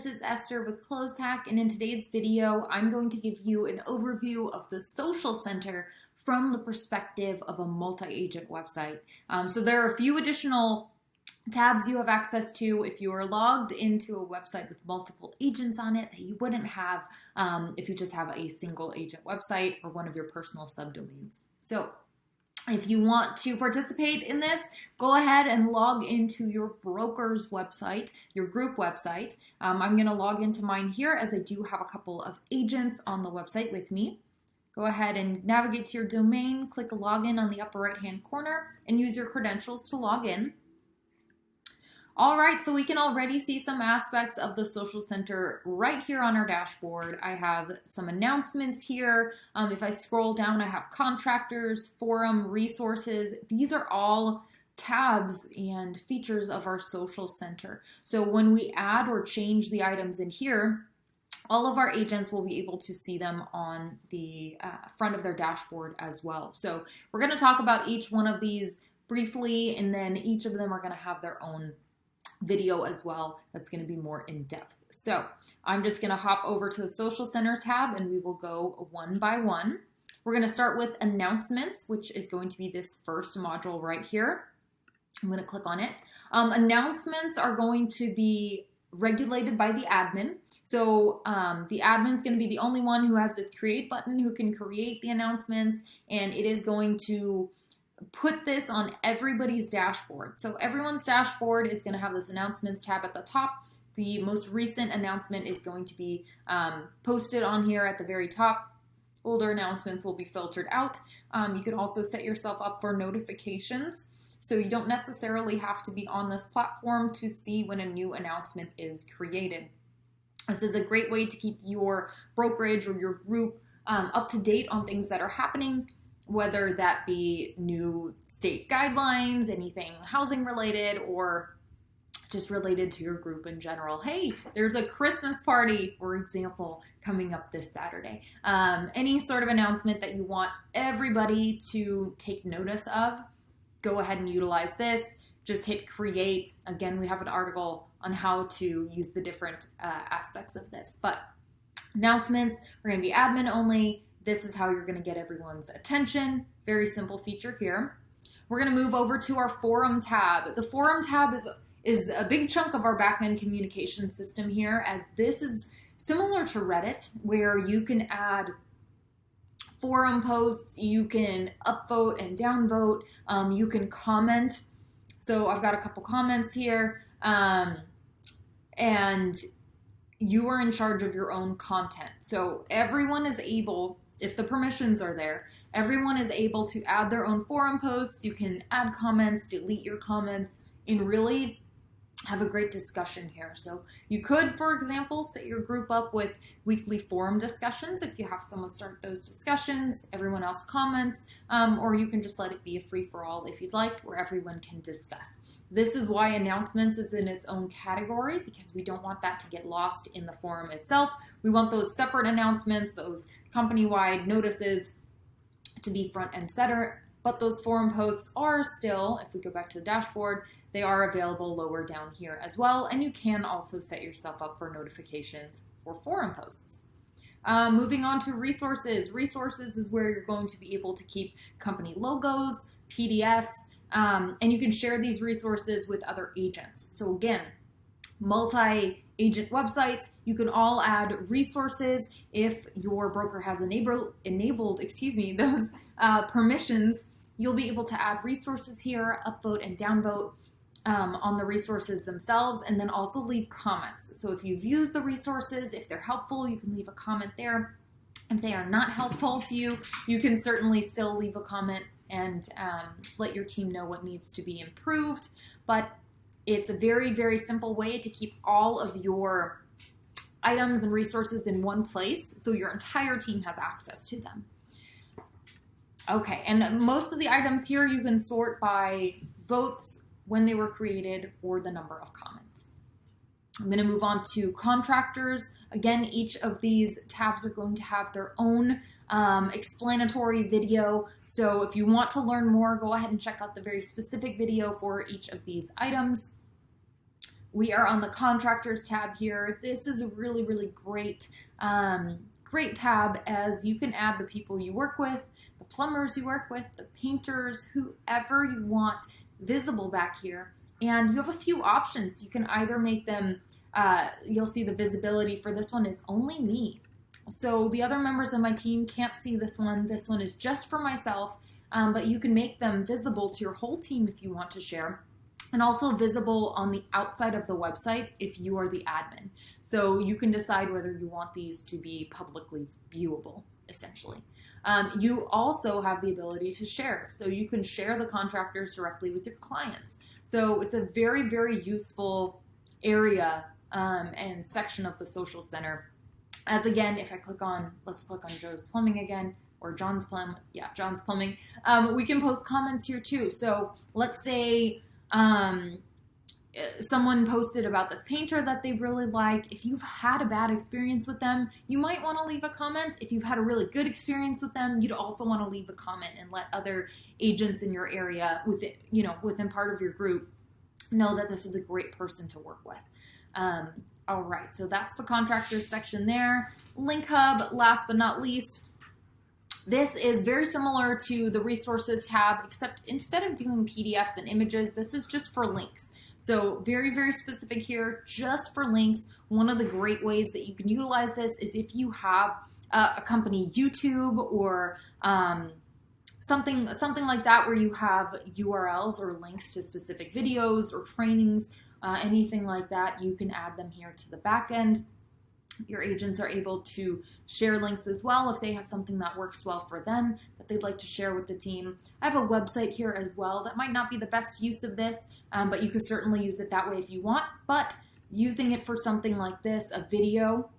this is Esther with CloseHack, and in today's video, I'm going to give you an overview of the social center from the perspective of a multi-agent website. So there are a few additional tabs you have access to if you are logged into a website with multiple agents on it that you wouldn't have if you just have a single agent website or one of your personal subdomains. So if you want to participate in this, go ahead and log into your broker's website, your group website. I'm going to log into mine here as I do have a couple of agents on the website with me. Go ahead and navigate to your domain, click login on the upper right-hand corner, and use your credentials to log in. All right, so we can already see some aspects of the social center right here on our dashboard. I have some announcements here. If I scroll down, I have contractors, forum, resources. These are all tabs and features of our social center. So when we add or change the items in here, all of our agents will be able to see them on the front of their dashboard as well. So we're going to talk about each one of these briefly, and then each of them are going to have their own video as well that's going to be more in depth. So I'm just going to hop over to the social center tab and we will go one by one. We're going to start with announcements, which is going to be this first module right here. I'm going to click on it. Announcements are going to be regulated by the admin. So the admin is going to be the only one who has this create button, who can create the announcements, and it is going to put this on everybody's dashboard. So everyone's dashboard is going to have this announcements tab at the top. The most recent announcement is going to be posted on here at the very top. Older announcements will be filtered out. You can also set yourself up for notifications. So you don't necessarily have to be on this platform to see when a new announcement is created. This is a great way to keep your brokerage or your group up to date on things that are happening, whether that be new state guidelines, anything housing related, or just related to your group in general. Hey, there's a Christmas party, for example, coming up this Saturday. Any sort of announcement that you want everybody to take notice of, go ahead and utilize this. Just hit create. Again, we have an article on how to use the different aspects of this. But announcements are going to be admin only. This is how you're going to get everyone's attention. Very simple feature here. We're going to move over to our forum tab. The forum tab is a big chunk of our backend communication system here, as this is similar to Reddit, where you can add forum posts, you can upvote and downvote, you can comment. So I've got a couple comments here, and you are in charge of your own content. So everyone is able, if the permissions are there, everyone is able to add their own forum posts. You can add comments, delete your comments, and really have a great discussion here. So you could, for example, set your group up with weekly forum discussions if you have someone start those discussions, everyone else comments, or you can just let it be a free-for-all if you'd like, where everyone can discuss. This is why announcements is in its own category, because we don't want that to get lost in the forum itself. We want those separate announcements, those company-wide notices to be front and center, but those forum posts are still, if we go back to the dashboard, they are available lower down here as well, and you can also set yourself up for notifications for forum posts. Moving on to resources. Resources is where you're going to be able to keep company logos, PDFs, and you can share these resources with other agents. So again, multi-agent websites, you can all add resources. If your broker has enabled those permissions, you'll be able to add resources here, upvote and downvote on the resources themselves, and then also leave comments. So if you've used the resources, if they're helpful, you can leave a comment there. If they are not helpful to you, you can certainly still leave a comment and let your team know what needs to be improved. But it's a very, very simple way to keep all of your items and resources in one place so your entire team has access to them. Okay, and most of the items here you can sort by votes, when they were created, or the number of comments. I'm going to move on to contractors. Again, each of these tabs are going to have their own explanatory video. So if you want to learn more, go ahead and check out the very specific video for each of these items. We are on the contractors tab here. This is a really, really great, great tab, as you can add the people you work with, the plumbers you work with, the painters, whoever you want visible back here. And you have a few options. You can either make them, you'll see the visibility for this one is only me. So the other members of my team can't see this one. This one is just for myself, but you can make them visible to your whole team if you want to share, and also visible on the outside of the website if you are the admin. So you can decide whether you want these to be publicly viewable, essentially. You also have the ability to share. So you can share the contractors directly with your clients. So it's a very, very useful area and section of the social center. As again, if I click on, let's click on Joe's Plumbing again, or John's Plumbing. We can post comments here too. So let's say someone posted about this painter that they really like. If you've had a bad experience with them, you might want to leave a comment. If you've had a really good experience with them, you'd also want to leave a comment and let other agents in your area, within part of your group, know that this is a great person to work with. All right, so that's the contractors section there. Link Hub, last but not least. This is very similar to the resources tab, except instead of doing PDFs and images, this is just for links. So very, very specific here, just for links. One of the great ways that you can utilize this is if you have a company YouTube or something like that, where you have URLs or links to specific videos or trainings, anything like that, you can add them here to the back end. Your agents are able to share links as well if they have something that works well for them that they'd like to share with the team. I have a website here as well. That might not be the best use of this, but you could certainly use it that way if you want. But using it for something like this, a video,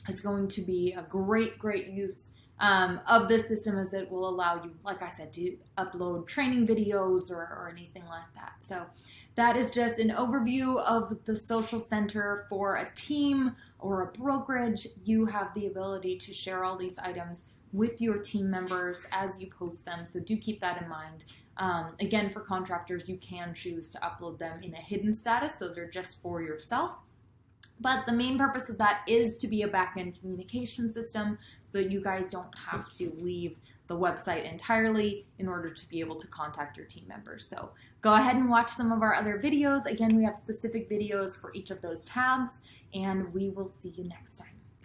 is going to be a great, great use of this system, as it will allow you, like I said, to upload training videos or anything like that. So that is just an overview of the social center for a team or a brokerage. You have the ability to share all these items with your team members as you post them. So do keep that in mind. Again, for contractors, you can choose to upload them in a hidden status, so they're just for yourself. But the main purpose of that is to be a back-end communication system so that you guys don't have to leave the website entirely in order to be able to contact your team members. So go ahead and watch some of our other videos. Again, we have specific videos for each of those tabs, and we will see you next time.